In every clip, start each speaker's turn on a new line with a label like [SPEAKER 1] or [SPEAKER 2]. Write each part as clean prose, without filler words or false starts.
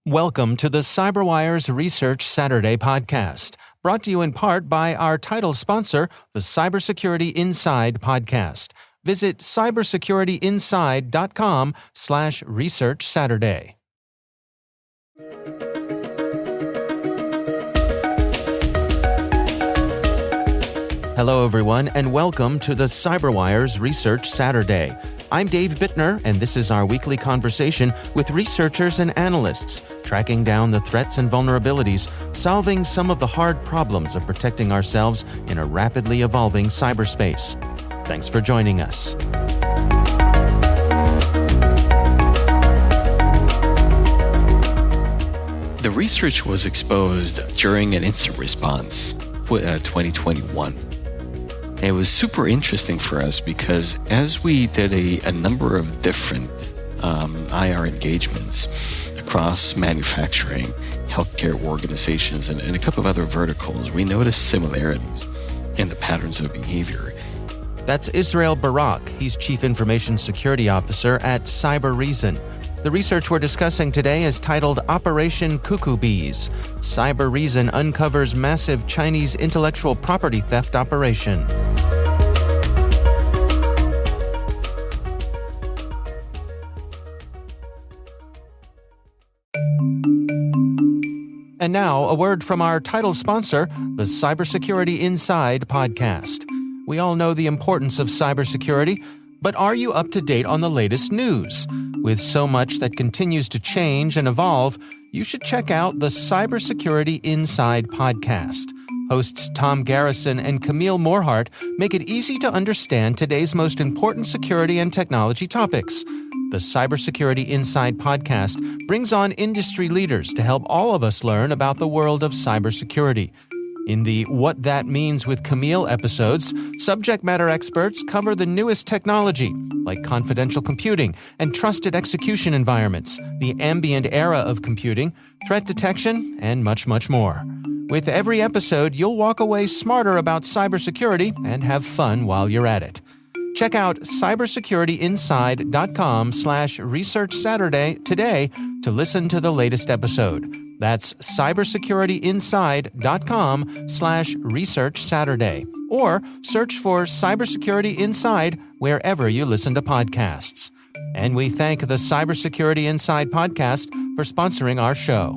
[SPEAKER 1] Welcome to the CyberWire's Research Saturday podcast, brought to you in part by our title sponsor, the Cybersecurity Inside podcast. Visit cybersecurityinside.com/Research Saturday. Hello, everyone, and welcome to the CyberWire's Research Saturday. I'm Dave Bittner, and this is our weekly conversation with researchers and analysts, tracking down the threats and vulnerabilities, solving some of the hard problems of protecting ourselves in a rapidly evolving cyberspace. Thanks for joining us.
[SPEAKER 2] The research was exposed during an incident response, 2021. It was super interesting for us because as we did a number of different IR engagements across manufacturing, healthcare organizations, and a couple of other verticals, we noticed similarities in the patterns of behavior.
[SPEAKER 1] That's Israel Barak. He's Chief Information Security Officer at Cybereason. The research we're discussing today is titled Operation CuckooBees. Cybereason uncovers massive Chinese intellectual property theft operation. And now, a word from our title sponsor, the Cybersecurity Inside podcast. We all know the importance of cybersecurity, but are you up to date on the latest news? With so much that continues to change and evolve, you should check out the Cybersecurity Inside podcast. Hosts Tom Garrison and Camille Morhart make it easy to understand today's most important security and technology topics. The Cybersecurity Inside podcast brings on industry leaders to help all of us learn about the world of cybersecurity. In the What That Means with Camille episodes, subject matter experts cover the newest technology, like confidential computing and trusted execution environments, the ambient era of computing, threat detection, and much, much more. With every episode, you'll walk away smarter about cybersecurity and have fun while you're at it. Check out cybersecurityinside.com/Research Saturday today to listen to the latest episode. That's cybersecurityinside.com/Research Saturday. Or search for Cybersecurity Inside wherever you listen to podcasts. And we thank the Cybersecurity Inside podcast for sponsoring our show.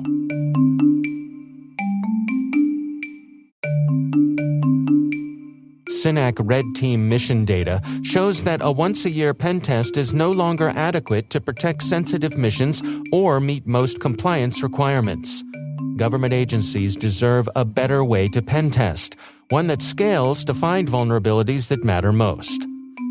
[SPEAKER 1] CINAC Red Team mission data shows that a once-a-year pen test is no longer adequate to protect sensitive missions or meet most compliance requirements. Government agencies deserve a better way to pen test, one that scales to find vulnerabilities that matter most.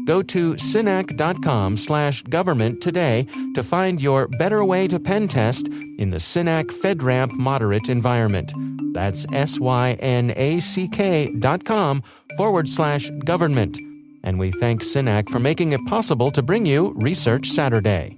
[SPEAKER 1] Go to cinac.com/government today to find your better way to pen test in the CINAC FedRAMP moderate environment. That's synac.com/government. And we thank CINAC for making it possible to bring you Research Saturday.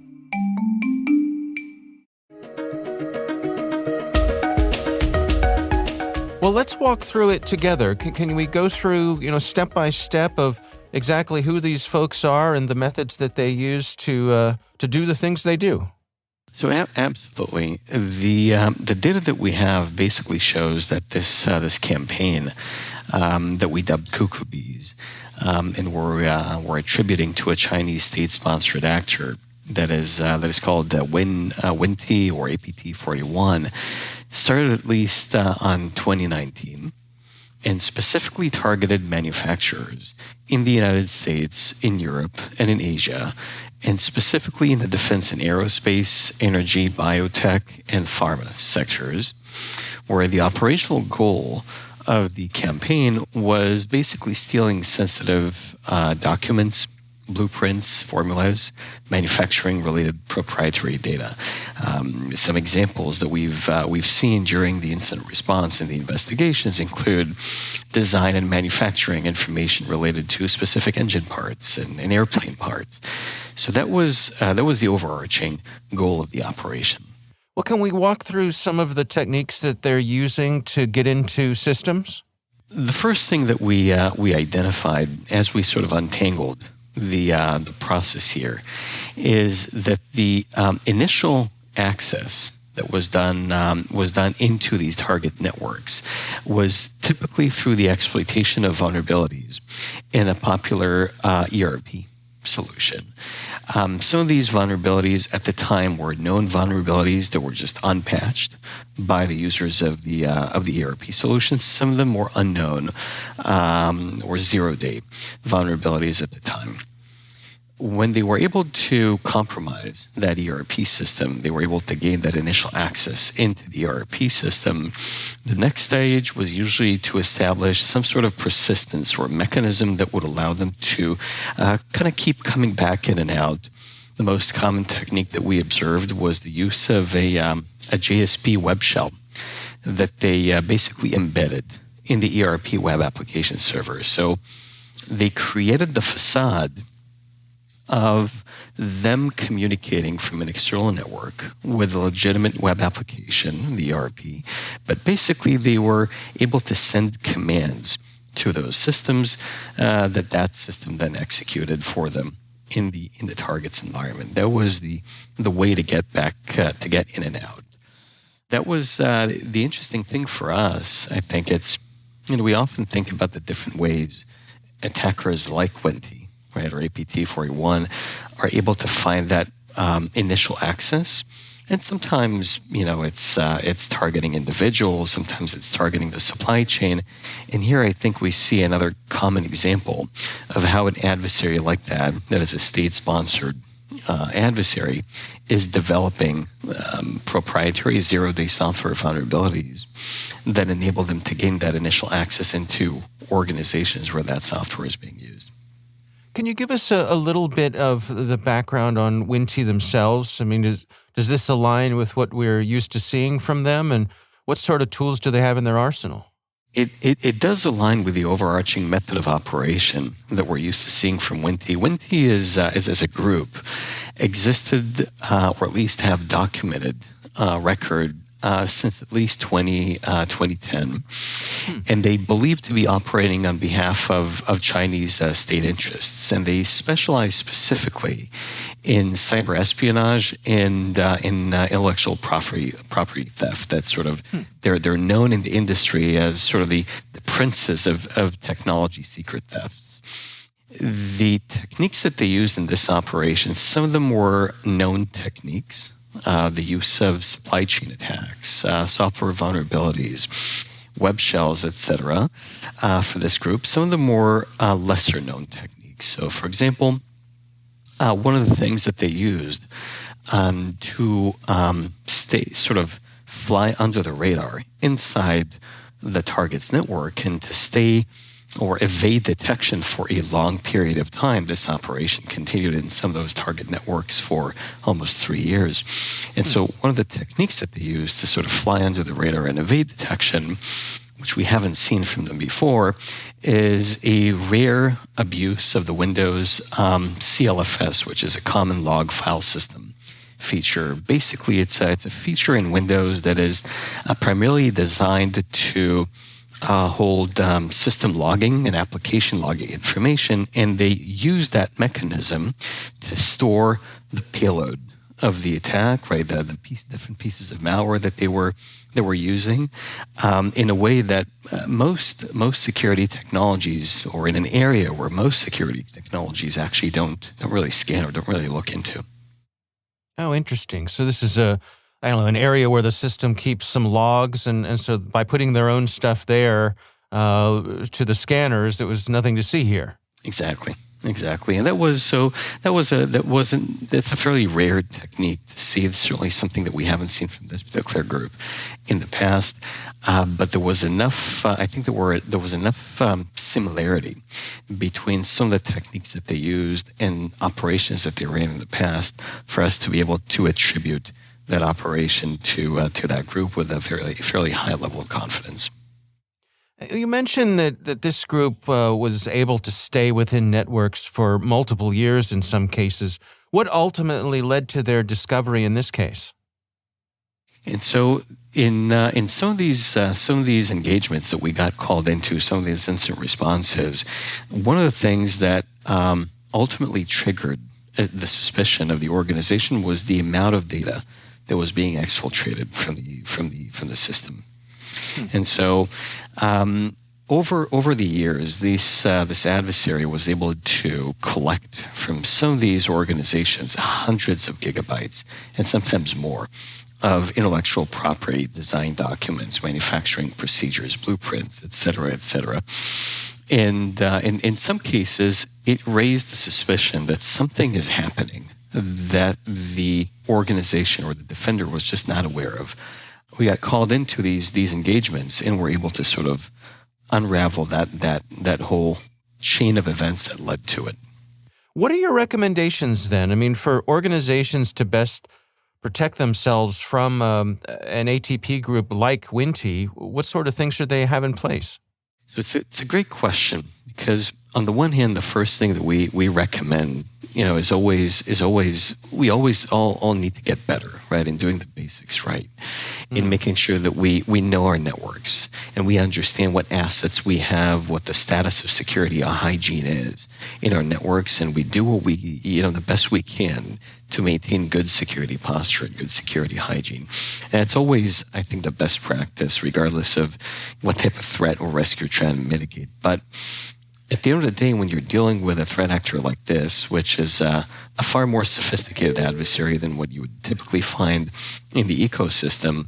[SPEAKER 1] Well, let's walk through it together. Can we go through, step by step of exactly who these folks are and the methods that they use to do the things they do?
[SPEAKER 2] So absolutely. The data that we have basically shows that this campaign that we dubbed CuckooBees, and we're attributing to a Chinese state-sponsored actor that is called Winnti or APT 41, started at least on 2019. And specifically targeted manufacturers in the United States, in Europe, and in Asia, and specifically in the defense and aerospace, energy, biotech, and pharma sectors, where the operational goal of the campaign was basically stealing sensitive documents, blueprints, formulas, manufacturing-related proprietary data. Some examples that we've seen during the incident response and the investigations include design and manufacturing information related to specific engine parts and airplane parts. So that was the overarching goal of the operation.
[SPEAKER 1] Well, can we walk through some of the techniques that they're using to get into systems?
[SPEAKER 2] The first thing that we identified as we sort of untangled the process here is that the initial access that was done into these target networks was typically through the exploitation of vulnerabilities in a popular ERP solution. Some of these vulnerabilities at the time were known vulnerabilities that were just unpatched by the users of the ERP solution. Some of them were unknown or zero-day vulnerabilities at the time. When they were able to compromise that ERP system, they were able to gain that initial access into the ERP system. The next stage was usually to establish some sort of persistence or mechanism that would allow them to kind of keep coming back in and out. The most common technique that we observed was the use of a JSP web shell that they basically embedded in the ERP web application server. So they created the facade of them communicating from an external network with a legitimate web application, the ERP, but basically they were able to send commands to those systems that system then executed for them in the target's environment. That was the way to get back to get in and out. That was the interesting thing for us. I think it's, we often think about the different ways attackers like Winnti, right, or APT 41 are able to find that initial access. And sometimes, it's targeting individuals. Sometimes it's targeting the supply chain. And here I think we see another common example of how an adversary like that is a state-sponsored adversary, is developing proprietary zero-day software vulnerabilities that enable them to gain that initial access into organizations where that software is being used.
[SPEAKER 1] Can you give us a little bit of the background on Winnti themselves? I mean, does this align with what we're used to seeing from them, and what sort of tools do they have in their arsenal?
[SPEAKER 2] It does align with the overarching method of operation that we're used to seeing from Winnti. Winnti is as a group existed or at least have documented record since at least 2010. And they believe to be operating on behalf of Chinese state interests. And they specialize specifically in cyber espionage and in intellectual property theft. That's sort of, they're known in the industry as sort of the princes of technology secret thefts. The techniques that they used in this operation, some of them were known techniques. The use of supply chain attacks, software vulnerabilities, web shells, etc. For this group. Some of the more lesser known techniques. So, for example, one of the things that they used to fly under the radar inside the target's network and to stay or evade detection for a long period of time. This operation continued in some of those target networks for almost 3 years. And so one of the techniques that they used to sort of fly under the radar and evade detection, which we haven't seen from them before, is a rare abuse of the Windows CLFS, which is a common log file system feature. Basically, it's a feature in Windows that is primarily designed to hold system logging and application logging information, and they use that mechanism to store the payload of the attack, right? The different pieces of malware that they were using, in a way that most security technologies, or in an area where most security technologies actually don't really scan or don't really look into.
[SPEAKER 1] Oh, interesting. So this is an area where the system keeps some logs, and so by putting their own stuff there to the scanners, there was nothing to see here.
[SPEAKER 2] Exactly, and that's a fairly rare technique to see. It's certainly something that we haven't seen from this particular group in the past. But there was enough. I think there was enough similarity between some of the techniques that they used and operations that they ran in the past for us to be able to attribute that operation to that group with a fairly high level of confidence.
[SPEAKER 1] You mentioned that this group was able to stay within networks for multiple years in some cases. What ultimately led to their discovery in this case?
[SPEAKER 2] And so, in some of these engagements that we got called into, some of these incident responses, one of the things that ultimately triggered the suspicion of the organization was the amount of data that was being exfiltrated from the system. And so over the years, this adversary was able to collect from some of these organizations hundreds of gigabytes and sometimes more of intellectual property, design documents, manufacturing procedures, blueprints, et cetera. And in some cases, it raised the suspicion that something is happening that the organization or the defender was just not aware of. We got called into these engagements and were able to sort of unravel that whole chain of events that led to it.
[SPEAKER 1] What are your recommendations then? I mean, for organizations to best protect themselves from an ATP group like Winnti, what sort of things should they have in place?
[SPEAKER 2] So it's a great question, because on the one hand, the first thing that we recommend, is always we always all need to get better, right, in doing the basics right, in making sure that we know our networks and we understand what assets we have, what the status of security or hygiene is in our networks, and we do what we the best we can to maintain good security posture and good security hygiene. And it's always, I think, the best practice, regardless of what type of threat or risk you're trying to mitigate. But at the end of the day, when you're dealing with a threat actor like this, which is a far more sophisticated adversary than what you would typically find in the ecosystem,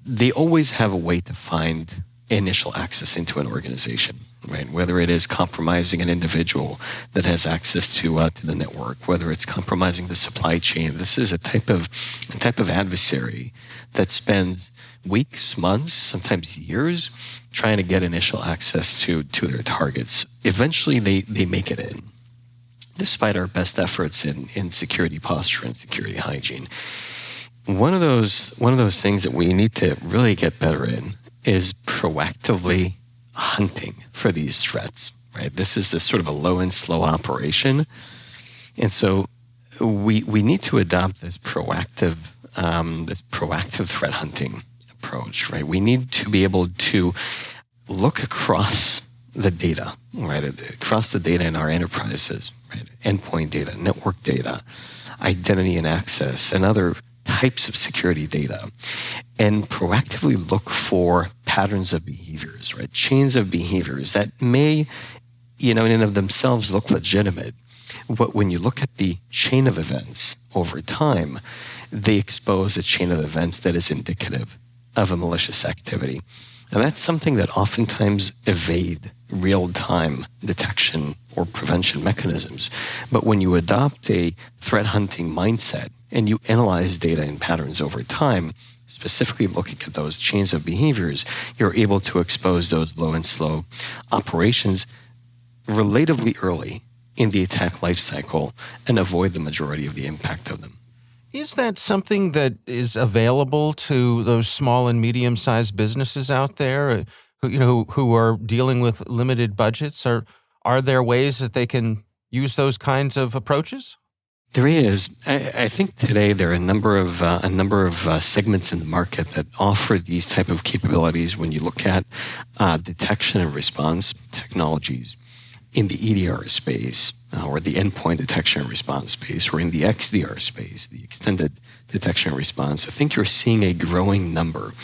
[SPEAKER 2] they always have a way to find initial access into an organization, right? Whether it is compromising an individual that has access to the network, whether it's compromising the supply chain. This is a type of adversary that spends weeks, months, sometimes years trying to get initial access to their targets. Eventually, they make it in, despite our best efforts in security posture and security hygiene. One of those things that we need to really get better in is proactively hunting for these threats, right? This is sort of a low and slow operation. And so we need to adopt this proactive threat hunting approach, right? We need to be able to look across the data, right? Across the data in our enterprises, right? Endpoint data, network data, identity and access, and other types of security data, and proactively look for patterns of behaviors, right? Chains of behaviors that may, in and of themselves look legitimate. But when you look at the chain of events over time, they expose a chain of events that is indicative of a malicious activity. And that's something that oftentimes evade real-time detection or prevention mechanisms. But when you adopt a threat hunting mindset and you analyze data and patterns over time, specifically looking at those chains of behaviors, you're able to expose those low and slow operations relatively early in the attack lifecycle and avoid the majority of the impact of them.
[SPEAKER 1] Is that something that is available to those small and medium-sized businesses out there, who are dealing with limited budgets? Are there ways that they can use those kinds of approaches?
[SPEAKER 2] There is. I think today there are a number of segments in the market that offer these type of capabilities. When you look at detection and response technologies in the EDR space, or the endpoint detection and response space, or in the XDR space, the extended detection and response, I think you're seeing a growing number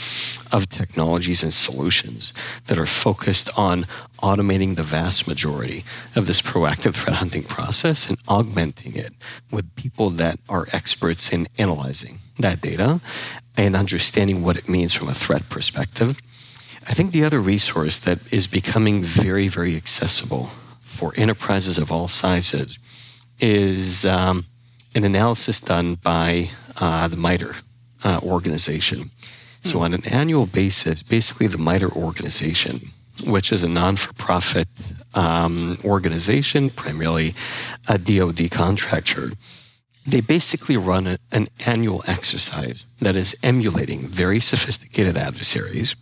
[SPEAKER 2] of technologies and solutions that are focused on automating the vast majority of this proactive threat hunting process and augmenting it with people that are experts in analyzing that data and understanding what it means from a threat perspective. I think the other resource that is becoming very, very accessible for enterprises of all sizes is an analysis done by the MITRE organization. So on an annual basis, basically the MITRE organization, which is a non-for-profit organization, primarily a DoD contractor, they basically run an annual exercise that is emulating very sophisticated adversaries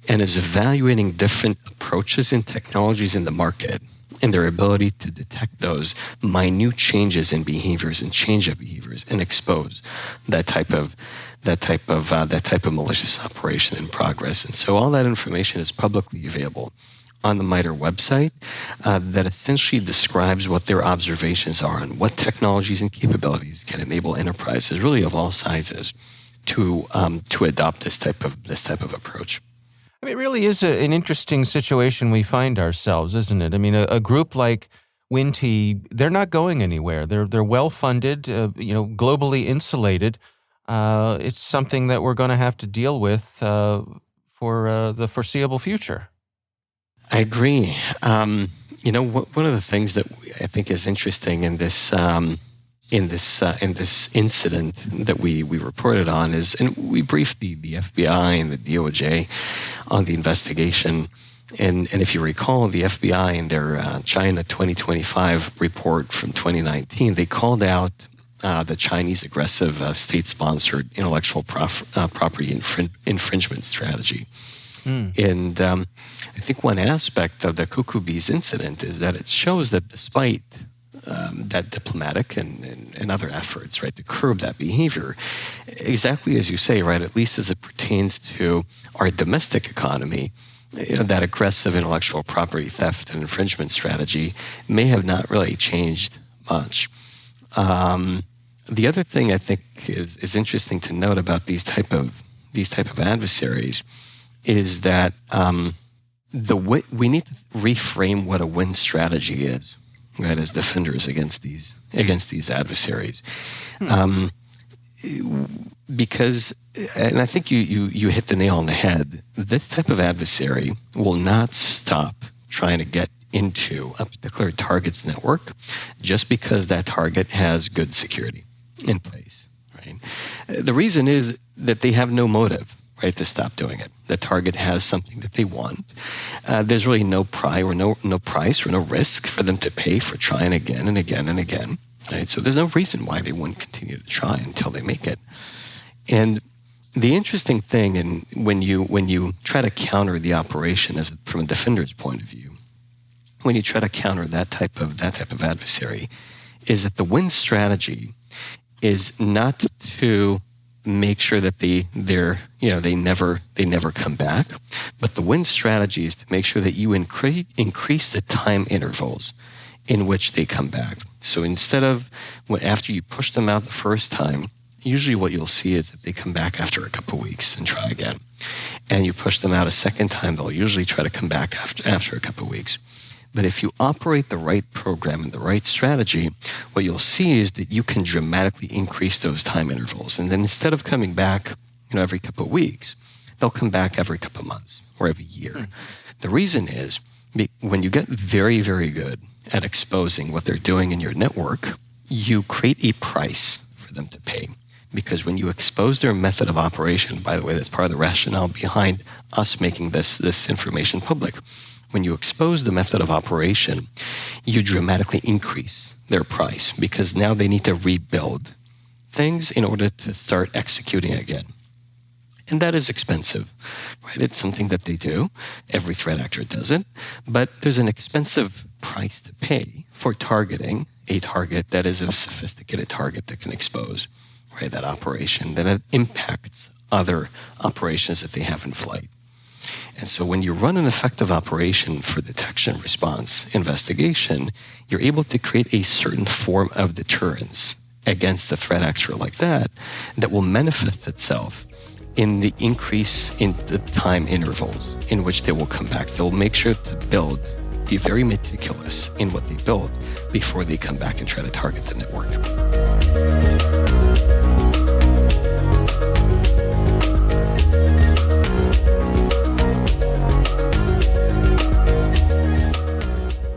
[SPEAKER 2] and is evaluating different approaches and technologies in the market and their ability to detect those minute changes in behaviors and change of behaviors and expose that type of malicious operation in progress. And so all that information is publicly available on the MITRE website that essentially describes what their observations are and what technologies and capabilities can enable enterprises really of all sizes to adopt this type of approach.
[SPEAKER 1] I mean, it really is an interesting situation we find ourselves, isn't it? I mean, a group like Winnti, they're not going anywhere. They're well funded, globally insulated. It's something that we're going to have to deal with for the foreseeable future.
[SPEAKER 2] I agree. One of the things that I think is interesting in this incident that we reported on is, and we briefed the FBI and the DOJ on the investigation. And if you recall, the FBI in their China 2025 report from 2019, they called out the Chinese aggressive state-sponsored intellectual property infringement strategy. And I think one aspect of the CuckooBees incident is that it shows that despite that diplomatic and other efforts, right, to curb that behavior, exactly as you say, right, at least as it pertains to our domestic economy, that aggressive intellectual property theft and infringement strategy may have not really changed much. The other thing I think is interesting to note about these type of adversaries is that we need to reframe what a win strategy is, right, as defenders against these adversaries. Because, and I think you hit the nail on the head, this type of adversary will not stop trying to get into a particular target's network just because that target has good security in place, right? The reason is that they have no motive, right, to stop doing it. The target has something that they want. There's really no price or no risk for them to pay for trying again and again and again. Right? So there's no reason why they wouldn't continue to try until they make it. And the interesting thing, and when you try to counter the operation from a defender's point of view, when you try to counter that type of adversary, is that the win strategy is not to make sure that they never come back, but the win strategy is to make sure that you increase the time intervals in which they come back. So instead of after you push them out the first time, usually what you'll see is that they come back after a couple of weeks and try again. And you push them out a second time, they'll usually try to come back after a couple of weeks. But if you operate the right program and the right strategy, what you'll see is that you can dramatically increase those time intervals. And then instead of coming back, every couple of weeks, they'll come back every couple of months or every year. The reason is when you get very, very good at exposing what they're doing in your network, you create a price for them to pay. Because when you expose their method of operation, by the way, that's part of the rationale behind us making this information public. When you expose the method of operation, you dramatically increase their price because now they need to rebuild things in order to start executing again. And that is expensive, right? It's something that they do. Every threat actor does it. But there's an expensive price to pay for targeting a target that is a sophisticated target that can expose, right, that operation that impacts other operations that they have in flight. And so when you run an effective operation for detection, response, investigation, you're able to create a certain form of deterrence against a threat actor like that will manifest itself in the increase in the time intervals in which they will come back. They'll make sure to be very meticulous in what they build before they come back and try to target the network.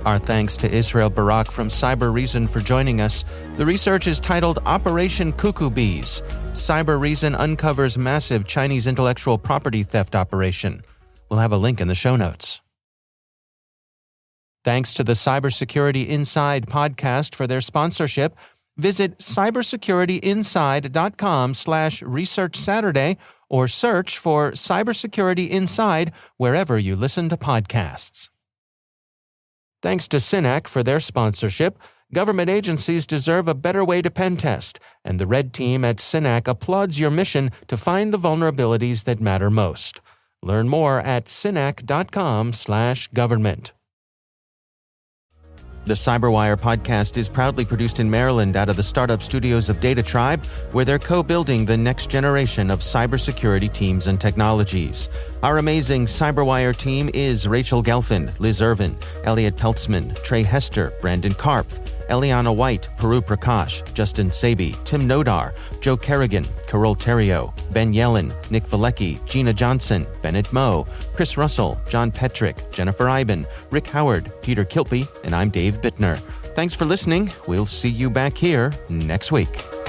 [SPEAKER 1] Our thanks to Israel Barak from Cybereason for joining us. The research is titled Operation CuckooBees. Cybereason uncovers massive Chinese intellectual property theft operation. We'll have a link in the show notes. Thanks to the Cybersecurity Inside podcast for their sponsorship. Visit cybersecurityinside.com/researchsaturday or search for Cybersecurity Inside wherever you listen to podcasts. Thanks to CINAC for their sponsorship. Government agencies deserve a better way to pen test, and the Red Team at CINAC applauds your mission to find the vulnerabilities that matter most. Learn more at cinac.com/government. The CyberWire podcast is proudly produced in Maryland out of the startup studios of Data Tribe, where they're co-building the next generation of cybersecurity teams and technologies. Our amazing CyberWire team is Rachel Gelfand, Liz Irvin, Elliot Peltzman, Trey Hester, Brandon Karpf, Eliana White, Peru Prakash, Justin Sabi, Tim Nodar, Joe Kerrigan, Carol Terrio, Ben Yellen, Nick Valecki, Gina Johnson, Bennett Moe, Chris Russell, John Petrick, Jennifer Iben, Rick Howard, Peter Kilpie, and I'm Dave Bittner. Thanks for listening. We'll see you back here next week.